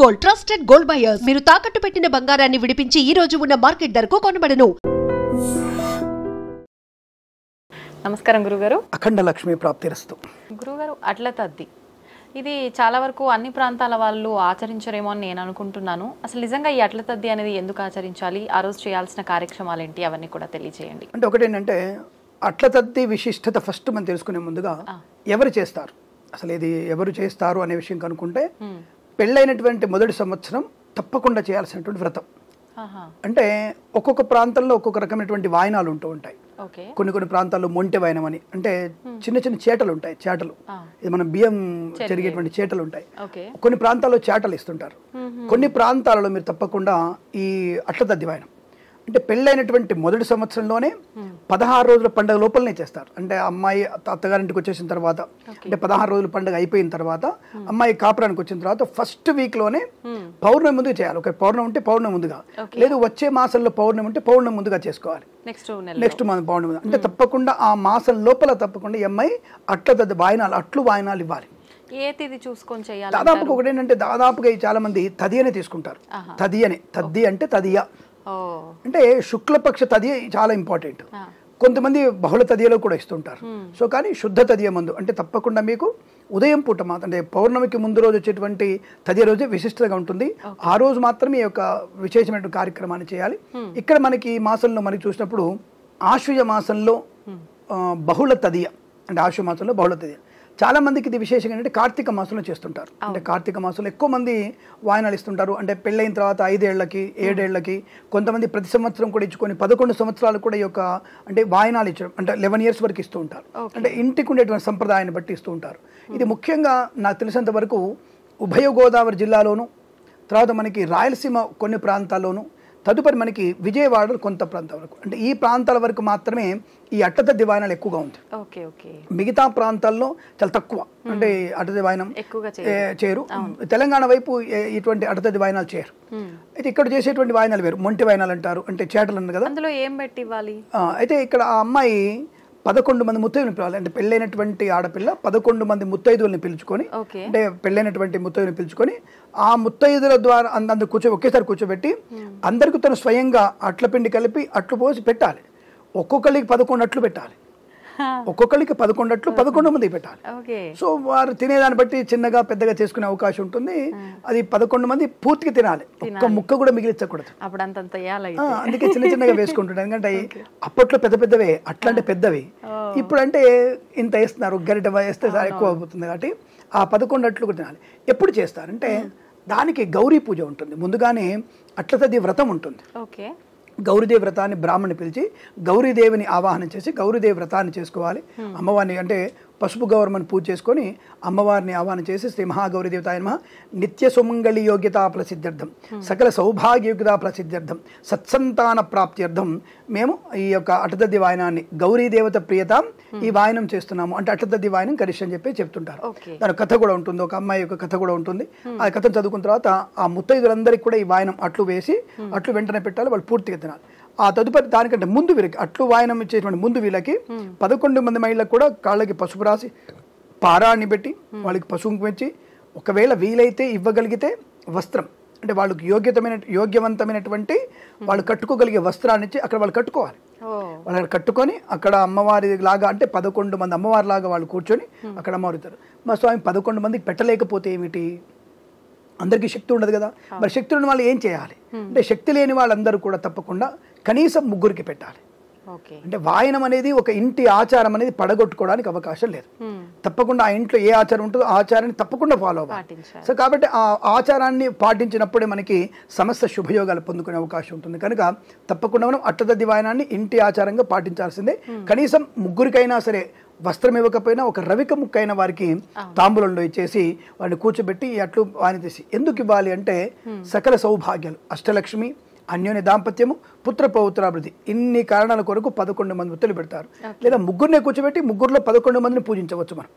Gold trusted gold buyers మీరు తాకట్టు పెట్టిన బంగారాన్ని విడిపించి ఈ రోజు ఉన్న మార్కెట్ ధరకు కొనబడను. నమస్కారం గురుగారు. అఖండ లక్ష్మీ ప్రాప్తిరస్తు. గురుగారు, అట్ల తద్ది ఇది చాలా వరకు అన్ని ప్రాంతాల వాళ్ళు ఆచరించరేమో అని నేను అనుకుంటున్నాను. అసలు నిజంగా ఈ అట్ల తద్ది అనేది ఎందుకు ఆచరించాలి, ఆ రోజు చేయాల్సిన కార్యక్రమాలు ఏంటి, అవన్నీ కూడా తెలియజేయండి. అంటే ఒకటేంటంటే అట్ల తద్ది విశిష్టత ఫస్ట్ మనం తెలుసుకునే ముందుగా ఎవరు చేస్తారు, అసలు ఇది ఎవరు చేస్తారు అనే విషయం కనుక్కుంటే పెళ్ళైనటువంటి మొదటి సంవత్సరం తప్పకుండా చేయాల్సినటువంటి వ్రతం. అంటే ఒక్కొక్క ప్రాంతంలో ఒక్కొక్క రకమైనటువంటి వాయనాలు ఉంటూ ఉంటాయి. కొన్ని ప్రాంతాల్లో మొంటె వాయనం అని, అంటే చిన్న చిన్న చేటలు ఉంటాయి, చేటలు ఇది మనం బియ్యం చెరిగేటువంటి చేటలు ఉంటాయి. కొన్ని ప్రాంతాల్లో చేటలు ఇస్తుంటారు. కొన్ని ప్రాంతాలలో మీరు తప్పకుండా ఈ అట్ల తద్ది వాయనం అంటే పెళ్ళైనటువంటి మొదటి సంవత్సరంలోనే 16 రోజుల పండుగ లోపలనే చేస్తారు. అంటే అమ్మాయి అత్తగారింటికి వచ్చేసిన తర్వాత, అంటే 16 రోజుల పండుగ అయిపోయిన తర్వాత అమ్మాయి కాపురానికి వచ్చిన తర్వాత ఫస్ట్ వీక్ లోనే పౌర్ణమి ముందుగా చేయాలి. ఒక పౌర్ణమి ఉంటే పౌర్ణమి ముందుగా, లేదు వచ్చే మాసంలో పౌర్ణమి ఉంటే పౌర్ణమి ముందుగా చేసుకోవాలి. నెక్స్ట్ మంత్ పౌర్ణమి అంటే తప్పకుండా ఆ మాసం లోపల తప్పకుండా ఈ అమ్మాయి అట్ల తద్ది వాయనాలు, అట్లు వాయనాలు ఇవ్వాలి. ఏ తిది చూసుకొని చేయాలి? దాదాపుగా ఒకటేంటంటే దాదాపుగా చాలా మంది తది అనే తీసుకుంటారు. తద్ది అంటే తదియ అంటే శుక్లపక్ష తదియ చాలా ఇంపార్టెంట్. కొంతమంది బహుళ తదియలో కూడా ఇస్తుంటారు. సో కానీ శుద్ధ తదియ ముందు అంటే తప్పకుండా మీకు ఉదయం పూట మాత్రం, అంటే పౌర్ణమికి ముందు రోజు వచ్చేటువంటి తదియ రోజే విశిష్టంగా ఉంటుంది. ఆ రోజు మాత్రమే ఈ యొక్క విశేషమైన కార్యక్రమాన్ని చేయాలి. ఇక్కడ మనకి ఈ మాసంలో మనకి చూసినప్పుడు ఆశ్వయుజ మాసంలో బహుళ తదియ, అంటే ఆశ్వయుజ మాసంలో బహుళ తదియ చాలా మందికి ఇది విశేషంగా ఏంటంటే కార్తీక మాసంలో చేస్తుంటారు. అంటే కార్తీక మాసంలో ఎక్కువ మంది వాయనాలు ఇస్తుంటారు. అంటే పెళ్ళైన తర్వాత 5 ఏళ్లకి 7 ఏళ్లకి, కొంతమంది ప్రతి సంవత్సరం కూడా ఇచ్చుకొని 11 సంవత్సరాలు కూడా ఈ యొక్క అంటే వాయనాలు ఇచ్చడం, అంటే 11 years వరకు ఇస్తూ ఉంటారు. అంటే ఇంటికి ఉండేటువంటి సంప్రదాయాన్ని బట్టి ఇస్తూ ఉంటారు. ఇది ముఖ్యంగా నాకు తెలిసినంత వరకు ఉభయ గోదావరి జిల్లాలోను, తర్వాత మనకి రాయలసీమ కొన్ని ప్రాంతాల్లోనూ, తదుపరి మనకి విజయవాడ కొంత ప్రాంతాల వరకు, అంటే ఈ ప్రాంతాల వరకు మాత్రమే ఈ అట్ల తద్ది వాయనాలు ఎక్కువగా ఉంది. మిగతా ప్రాంతాల్లో చాలా తక్కువ, అంటే అట్ల తద్ది వాయనం చేయరు. తెలంగాణ వైపు ఇటువంటి అట్ల తద్ది వాయనాలు చేయరు. అయితే ఇక్కడ చేసేటువంటి వాయనాలు వేరు, మొంటి వాయనాలు అంటారు. అంటే చేటలు అన్నారు కదా, అందులో ఏం పెట్టి ఇవ్వాలి. అయితే ఇక్కడ ఆ అమ్మాయి 11 మంది ముత్తైదువుని పిలవాలి. అంటే పెళ్ళైనటువంటి ఆడపిల్ల 11 మంది ముత్తైదువుల్ని పిలుచుకొని, అంటే పెళ్ళైనటువంటి ముత్తైదువుని పిలుచుకొని ఆ ముత్తైదుల ద్వారా అందరు ఒకేసారి కూర్చోబెట్టి అందరికీ తను స్వయంగా అట్ల పిండి కలిపి అట్లు పోసి పెట్టాలి. ఒక్కొక్కరికి 11 అట్లు పెట్టాలి. ఒక్కొక్కరికి 11 అట్లు 11 మందికి పెట్టాలి. సో వారు తినేదాన్ని బట్టి చిన్నగా పెద్దగా చేసుకునే అవకాశం ఉంటుంది. అది 11 మంది పూర్తిగా తినాలి, ఒక్క ముక్క కూడా మిగిలించకూడదు. అందుకే చిన్న చిన్నగా వేసుకుంటున్నారు. ఎందుకంటే అప్పట్లో పెద్ద పెద్దవే అట్లంటే పెద్దవి, ఇప్పుడు అంటే ఇంత వేస్తున్నారు, గరిట వేస్తే ఎక్కువ అవుతుంది. కాబట్టి ఆ 11 అట్లు కూడా తినాలి. ఎప్పుడు చేస్తారంటే దానికి గౌరీ పూజ ఉంటుంది. ముందుగానే అట్ల తద్ది వ్రతం ఉంటుంది. గౌరీదేవి వ్రతాన్ని బ్రాహ్మణ్ణి పిలిచి గౌరీదేవిని ఆవాహనం చేసి గౌరీదేవి వ్రతాన్ని చేసుకోవాలి. అమ్మవారిని అంటే పసుపు గౌరమ్మని పూజ చేసుకొని అమ్మవారిని ఆహ్వానం చేసి శ్రీ మహాగౌరీదేవతాయ నమః నిత్య సుమంగళి యోగ్యతా ప్రసిద్ధ్యర్థం సకల సౌభాగ్య యోగ్యతా ప్రసిద్ధ్యర్థం సత్సంతాన ప్రాప్త్యర్థం మేము ఈ యొక్క అట్ల తద్ది వాయనాన్ని గౌరీదేవత ప్రియత ఈ వాయనం చేస్తున్నాము. అంటే అట్ల తద్ది వాయనం కరిష్ట అని చెప్పి చెప్తుంటారు. దాని కథ కూడా ఉంటుంది, ఒక అమ్మాయి యొక్క కథ కూడా ఉంటుంది. ఆ కథను చదువుకున్న తర్వాత ఆ ముత్తైదులందరికీ కూడా ఈ వాయనం అట్లు వేసి అట్లు వెంటనే పెట్టాలి, వాళ్ళు పూర్తిగా తినాలి. ఆ తదుపరి దానికంటే ముందు వీళ్ళకి అట్లు వాయనం ఇచ్చేటువంటి ముందు వీళ్ళకి 11 మంది మహిళలకు కూడా కాళ్ళకి పసుపు రాసి పారాన్ని పెట్టి వాళ్ళకి పసుపు పెంచి, ఒకవేళ వీలైతే ఇవ్వగలిగితే వస్త్రం, అంటే వాళ్ళకి యోగ్యవంతమైనటువంటి వాళ్ళు కట్టుకోగలిగే వస్త్రాన్ని ఇచ్చి అక్కడ వాళ్ళు కట్టుకోవాలి. వాళ్ళు అక్కడ కట్టుకొని అక్కడ అమ్మవారి లాగా, అంటే 11 మంది అమ్మవారి లాగా వాళ్ళు కూర్చొని అక్కడ అమ్మవారుతారు. మా స్వామి 11 మందికి పెట్టలేకపోతే ఏమిటి, అందరికీ శక్తి ఉండదు కదా. మరి శక్తి ఉన్న వాళ్ళు ఏం చేయాలి అంటే శక్తి లేని వాళ్ళందరూ కూడా తప్పకుండా కనీసం 3కి పెట్టాలి. అంటే వాయనం అనేది ఒక ఇంటి ఆచారం అనేది పడగొట్టుకోవడానికి అవకాశం లేదు. తప్పకుండా ఆ ఇంట్లో ఏ ఆచారం ఉంటుందో ఆ ఆచారాన్ని తప్పకుండా ఫాలో అవ్వాలి. సో కాబట్టి ఆ ఆచారాన్ని పాటించినప్పుడే మనకి సమస్త శుభయోగాలు పొందుకునే అవకాశం ఉంటుంది. కనుక తప్పకుండా మనం అట్ల తద్ది వాయనాన్ని ఇంటి ఆచారంగా పాటించాల్సిందే. కనీసం 3కైనా సరే వస్త్రం ఇవ్వకపోయినా ఒక రవిక ముక్కైన వారికి తాంబూలంలో ఇచ్చేసి వాడిని కూర్చోబెట్టి ఈ అట్లు వాయన తీసి ఎందుకు ఇవ్వాలి అంటే సకల సౌభాగ్యాలు, అష్టలక్ష్మి, అన్యోన్య దాంపత్యము, పుత్ర పౌత్రాభివృద్ధి, ఇన్ని కారణాల కొరకు 11 మంది వృత్తులు పెడతారు. లేదా 3నే కూర్చోబెట్టి 3లో 11 మందిని పూజించవచ్చు మనం.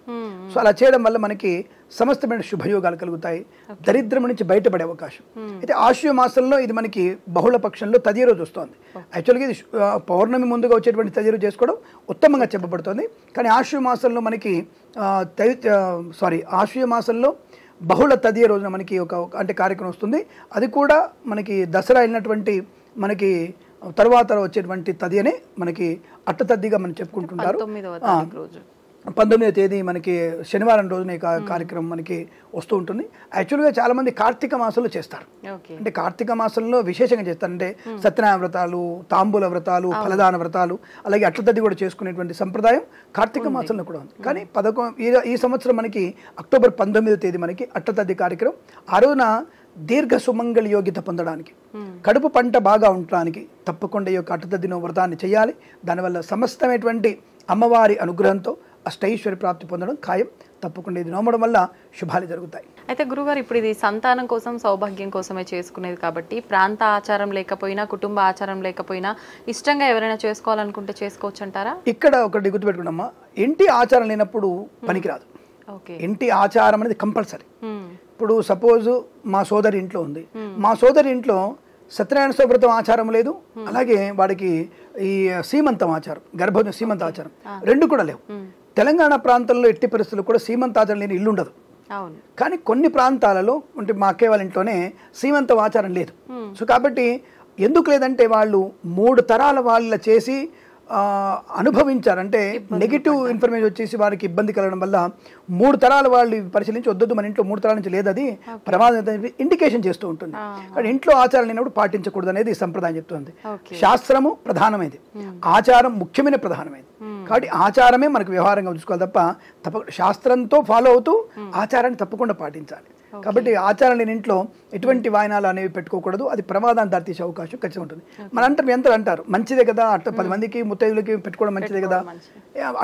సో అలా చేయడం వల్ల మనకి సమస్తమైన శుభయోగాలు కలుగుతాయి, దరిద్రం నుంచి బయటపడే అవకాశం. అయితే ఆశ్వయుజ మాసంలో ఇది మనకి బహుళ పక్షంలో తదియ రోజు వస్తుంది. యాక్చువల్గా ఇది పౌర్ణమి ముందుగా వచ్చేటువంటి తదియ రోజు చేసుకోవడం ఉత్తమంగా చెప్పబడుతుంది. కానీ ఆశ్వయుజ మాసంలో మనకి ఆశ్వయుజ మాసంలో బహుళ తదియ రోజున మనకి ఒక అంటే కార్యక్రమం వస్తుంది. అది కూడా మనకి దసరా అయినటువంటి మనకి తర్వాత వచ్చేటువంటి తదియనే మనకి అట్ట తద్దిగా మనం చెప్పుకుంటుంటారు. 19వ తేదీ మనకి శనివారం రోజున కార్యక్రమం మనకి వస్తూ ఉంటుంది. యాక్చువల్గా చాలా మంది కార్తీక మాసంలో చేస్తారు. అంటే కార్తీక మాసంలో విశేషంగా చేస్తారు. అంటే సత్యనారాయణ వ్రతాలు, తాంబూల వ్రతాలు, ఫలదాన వ్రతాలు, అలాగే అట్లతద్ది కూడా చేసుకునేటువంటి సంప్రదాయం కార్తీక మాసంలో కూడా ఉంది. కానీ ఈ సంవత్సరం మనకి అక్టోబర్ 19వ తేదీ మనకి అట్లతద్ది కార్యక్రమం. ఆ రోజున దీర్ఘ సుమంగళ యోగ్యత పొందడానికి, కడుపు పంట బాగా ఉండడానికి తప్పకుండా ఈ యొక్క అట్టతద్దిన వ్రతాన్ని చేయాలి. దానివల్ల సమస్తమైనటువంటి అమ్మవారి అనుగ్రహంతో అష్టైశ్వర్య ప్రాప్తి పొందడం ఖాయం. తప్పకుండా ఇది నమ్మడం వల్ల శుభాలు జరుగుతాయి. అయితే గురుగారు, ఇప్పుడు ఇది సంతానం కోసం, సౌభాగ్యం కోసమే చేసుకునేది కాబట్టి ప్రాంత ఆచారం లేకపోయినా, కుటుంబ ఆచారం లేకపోయినా ఇష్టంగా ఎవరైనా చేసుకోవాలనుకుంటే చేసుకోవచ్చు అంటారా? ఇక్కడ ఒకటి గుర్తుపెట్టుకున్నామ్మా, ఇంటి ఆచారం లేనప్పుడు పనికిరాదు. ఇంటి ఆచారం అనేది కంపల్సరీ. ఇప్పుడు సపోజ్ మా సోదరి ఇంట్లో ఉంది, మా సోదరి ఇంట్లో సత్యనారాయణ వ్రతం ఆచారం లేదు, అలాగే వాడికి ఈ సీమంతం ఆచారం, గర్భోజన సీమంత ఆచారం రెండు కూడా లేవు. తెలంగాణ ప్రాంతంలో ఎట్టి పరిస్థితుల్లో కూడా సీమంతాచారం లేని ఇల్లు ఉండదు. కానీ కొన్ని ప్రాంతాలలో అంటే మా అక్కయ్య వాళ్ళ ఇంట్లోనే సీమంతం ఆచారం లేదు. సో కాబట్టి ఎందుకు లేదంటే వాళ్ళు 3 తరాల వాళ్ళ చేసి అనుభవించారు. అంటే నెగిటివ్ ఇన్ఫర్మేషన్ వచ్చేసి వారికి ఇబ్బంది కలగడం వల్ల 3 తరాల వాళ్ళు పరిశీలించి వద్దొద్దు మన ఇంట్లో 3 తరాల నుంచి లేదు, అది ప్రమాదం ఇండికేషన్ చేస్తూ ఉంటుంది. కానీ ఇంట్లో ఆచారం లేనప్పుడు పాటించకూడదు అనేది సంప్రదాయం చెప్తుంది. శాస్త్రము ప్రధానమైనది, ఆచారం ముఖ్యమైన ప్రధానమైనది. కాబట్టి ఆచారమే మనకు వ్యవహారంగా ఉంచుకోవాలి తప్ప శాస్త్రంతో ఫాలో అవుతూ ఆచారాన్ని తప్పకుండా పాటించాలి. కాబట్టి ఆచారం లేని ఇంట్లో ఎటువంటి వాయనాలు అనేవి పెట్టుకోకూడదు, అది ప్రమాదాన్ని దారితీసే అవకాశం ఖచ్చితంగా ఉంటుంది. మన అంటారు ఎంతలు అంటారు మంచిదే కదా, అట్లా 10 మందికి ముత్తైదులకి పెట్టుకోవడం మంచిదే కదా,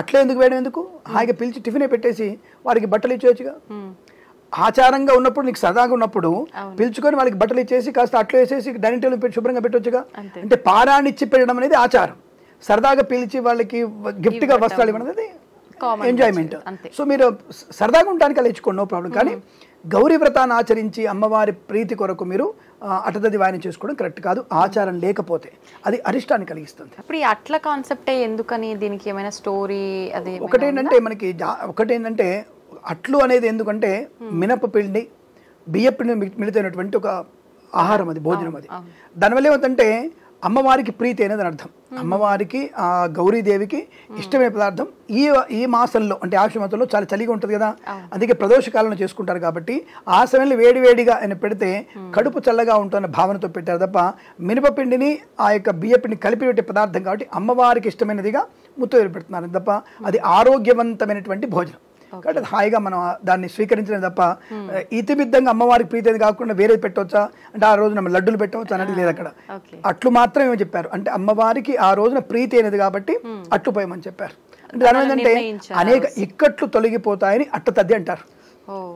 అట్లే ఎందుకు వేయడం ఎందుకు, హాయిగా పిలిచి టిఫినే పెట్టేసి వారికి బట్టలు ఇచ్చేయచ్చుగా. ఆచారంగా ఉన్నప్పుడు నీకు సరదాగా ఉన్నప్పుడు పిలుచుకొని వాళ్ళకి బట్టలు ఇచ్చేసి కాస్త అట్లా వేసేసి డైనింగ్ టేబుల్ పెట్టి శుభ్రంగా పెట్టొచ్చుగా. అంటే పారాన్ని ఇచ్చి పెట్టడం అనేది ఆచారం, సరదాగా పిలిచి వాళ్ళకి గిఫ్ట్ గా వస్త్రాలు ఇవ్వడం అనేది ఎంజాయ్మెంట్. సో మీరు సరదాగా ఉండడానికి అలా ఇచ్చుకోండి, నో ప్రాబ్లం. కానీ గౌరీ వ్రతాన్ని ఆచరించి అమ్మవారి ప్రీతి కొరకు మీరు అట్టదది వాయన చేసుకోవడం కరెక్ట్ కాదు. ఆచారం లేకపోతే అది అరిష్టాన్ని కలిగిస్తుంది. ఇప్పుడు ఈ అట్ల కాన్సెప్టే ఎందుకని, దీనికి ఏమైనా స్టోరీ? అది ఒకటేంటంటే అట్లు అనేది ఎందుకంటే మినపపిండి, బియ్యపిండి మిళితైనటువంటి ఒక ఆహారం, అది భోజనం. అది దానివల్ల ఏమవుతుందంటే అమ్మవారికి ప్రీతి అనేది అర్థం. అమ్మవారికి ఆ గౌరీదేవికి ఇష్టమైన పదార్థం ఈ మాసంలో అంటే ఆశ్వమాసంలో చాలా చలిగా ఉంటుంది కదా, అందుకే ప్రదోష కాలంలో చేసుకుంటారు. కాబట్టి ఆ సమయంలో వేడివేడిగా ఆయన పెడితే కడుపు చల్లగా ఉంటున్న భావనతో పెట్టారు తప్ప మినపపిండిని ఆ యొక్క బియ్యపిండిని కలిపి పెట్టే పదార్థం కాబట్టి అమ్మవారికి ఇష్టమైనదిగా ముత్తైదులు పెడుతున్నారు తప్ప అది ఆరోగ్యవంతమైనటువంటి భోజనం. కాబట్టి హాయిగా మనం దాన్ని స్వీకరించలేదు తప్ప ఇతిమిద్దంగా అమ్మవారికి ప్రీతి కాకుండా వేరే పెట్టవచ్చా అంటే ఆ రోజున లడ్డులు పెట్టవచ్చా అనేది లేదు అక్కడ. అట్లు మాత్రమే చెప్పారు, అంటే అమ్మవారికి ఆ రోజున ప్రీతి అనేది కాబట్టి అట్లు పోయమని చెప్పారు. అంటే దాని ఏంటంటే అనేక ఇక్కట్లు తొలగిపోతాయని అట్టతద్ది అంటారు.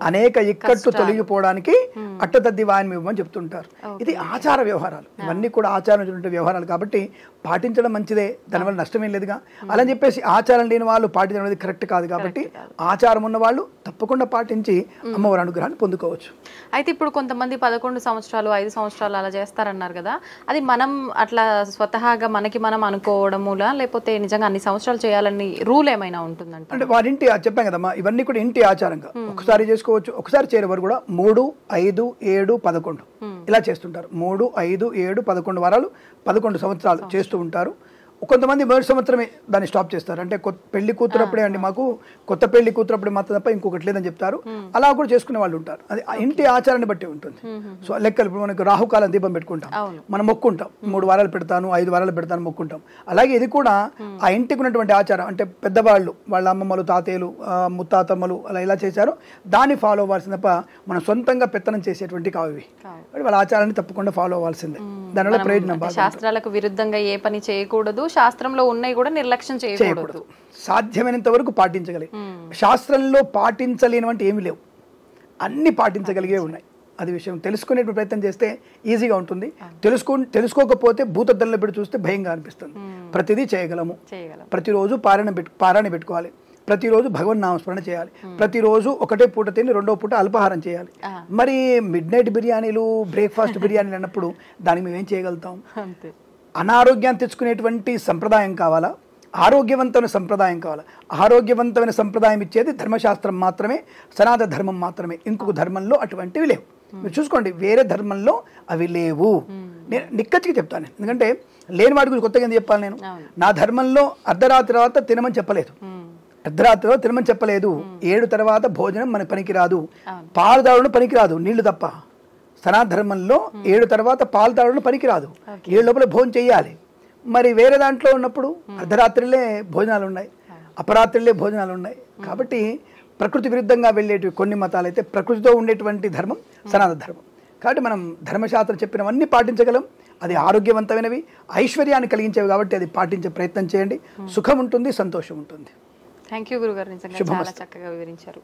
అనేక ఇక్కట్లు తొలగిపోవడానికి అట్టతద్ది వాయనం ఇవ్వమని చెప్తుంటారు. ఇది ఆచార వ్యవహారాలు, ఇవన్నీ కూడా ఆచారం వ్యవహారాలు కాబట్టి పాటించడం మంచిదే, దానివల్ల నష్టమేం లేదుగా. అలా చెప్పేసి ఆచారం లేని వాళ్ళు పాటించడం అనేది కరెక్ట్ కాదు. కాబట్టి ఆచారం ఉన్న వాళ్ళు తప్పకుండా పాటించి అమ్మవారి అనుగ్రహాన్ని పొందుకోవచ్చు. అయితే ఇప్పుడు కొంతమంది 11 సంవత్సరాలు 5 సంవత్సరాలు అలా చేస్తారన్నారు కదా, అది మనం అట్లా స్వతహాగా మనకి మనం అనుకోవడములా లేకపోతే నిజంగా అన్ని సంవత్సరాలు చేయాలని రూల్ ఏమైనా ఉంటుందంట? అంటే వారింటి చెప్పాం కదమ్మా, ఇవన్నీ కూడా ఇంటి ఆచారంగా ఒకసారి చేసుకోవచ్చు, ఒకసారి చేరేవారు కూడా 3, 5, 7, 11 ఇలా చేస్తుంటారు. 3, 5, 7, 11 వారాలు 11 సంవత్సరాలు చేస్తూ ఉంటారు. కొంతమంది మొదటి సంవత్సరమే దాన్ని స్టాప్ చేస్తారు. అంటే పెళ్లి కూతురప్పుడే అండి, మాకు కొత్త పెళ్లి కూతురప్పుడే మాత్రం తప్ప ఇంకొకటి లేదని చెప్తారు. అలా కూడా చేసుకునే వాళ్ళు ఉంటారు. అది ఇంటి ఆచారాన్ని బట్టి ఉంటుంది. సో లెక్కలు ఇప్పుడు మనకు రాహుకాలం దీపం పెట్టుకుంటాం, మనం మొక్కుంటాం, 3 వారాలు పెడతాను 5 వారాలు పెడతాను మొక్కుంటాం. అలాగే ఇది కూడా ఆ ఇంటికి ఉన్నటువంటి ఆచారం, అంటే పెద్దవాళ్ళు వాళ్ళ అమ్మమ్మలు తాతయ్యలు ముత్తాతమ్మలు అలా ఇలా చేశారు, దాన్ని ఫాలో అవ్వాల్సింది తప్ప మనం సొంతంగా పెత్తనం చేసేటువంటి కావి. వాళ్ళ ఆచారాన్ని తప్పకుండా ఫాలో అవ్వాల్సిందే, దానివల్ల ప్రయోజనం. శాస్త్రాలకు విరుద్ధంగా ఏ పని చేయకూడదు, శాస్త్రంలో ఉన్నాయి కూడా నిర్లక్ష్యం చేయకూడదు, సాధ్యమైనంత వరకు పాటించగలిగి. శాస్త్రంలో పాటించలేనివంటి ఏమి లేవు, అన్ని పాటించగలిగే ఉన్నాయి. అది విషయం తెలుసుకునే ప్రయత్నం చేస్తే ఈజీగా ఉంటుంది. తెలుసుకోకపోతే భూతద్దంలో పెట్టి చూస్తే భయంగా అనిపిస్తుంది. ప్రతిదీ చేయగలము. ప్రతిరోజు పారాయణ పెట్టుకోవాలి, ప్రతిరోజు భగవన్ నామస్మరణ చేయాలి, ప్రతిరోజు ఒకటే పూట తిని 2వ పూట అల్పాహారం చేయాలి. మరి మిడ్ నైట్ బిర్యానీలు బ్రేక్ఫాస్ట్ బిర్యానీలు అన్నప్పుడు దానికి మేమేం చేయగలుగుతాం? అనారోగ్యాన్ని తెచ్చుకునేటువంటి సంప్రదాయం కావాలా, ఆరోగ్యవంతమైన సంప్రదాయం కావాలి. ఆరోగ్యవంతమైన సంప్రదాయం ఇచ్చేది ధర్మశాస్త్రం మాత్రమే, సనాతన ధర్మం మాత్రమే. ఇంకొక ధర్మంలో అటువంటివి లేవు. మీరు చూసుకోండి, వేరే ధర్మంలో అవి లేవు. నేను నిక్కచ్చిగా చెప్తాను, ఎందుకంటే లేని వాటి గురించి కొత్తగా ఎందుకు చెప్పాలి. నేను నా ధర్మంలో అర్ధరాత్రి తర్వాత తినమని చెప్పలేదు, అర్ధరాత్రిలో తినమని చెప్పలేదు. 7 తర్వాత భోజనం మన పనికిరాదు, పాలు తాగడం పనికిరాదు, నీళ్లు తప్ప. సనాతన ధర్మంలో 7 తర్వాత పాలు తాగడం పనికిరాదు, 7 లోపల భోజనం చేయాలి. మరి వేరే దాంట్లో ఉన్నప్పుడు అర్ధరాత్రిలే భోజనాలు ఉన్నాయి, అపరాత్రిలే భోజనాలు ఉన్నాయి. కాబట్టి ప్రకృతి విరుద్ధంగా వెళ్ళేటివి కొన్ని మతాలు అయితే, ప్రకృతితో ఉండేటువంటి ధర్మం సనాతన ధర్మం. కాబట్టి మనం ధర్మశాస్త్రం చెప్పినవన్నీ పాటించగలం. అది ఆరోగ్యవంతమైనవి, ఐశ్వర్యాన్ని కలిగించేవి. కాబట్టి అది పాటించే ప్రయత్నం చేయండి. సుఖం ఉంటుంది, సంతోషం ఉంటుంది. థ్యాంక్ యూ గురుగారు, నిజంగా చాలా చక్కగా వివరించారు.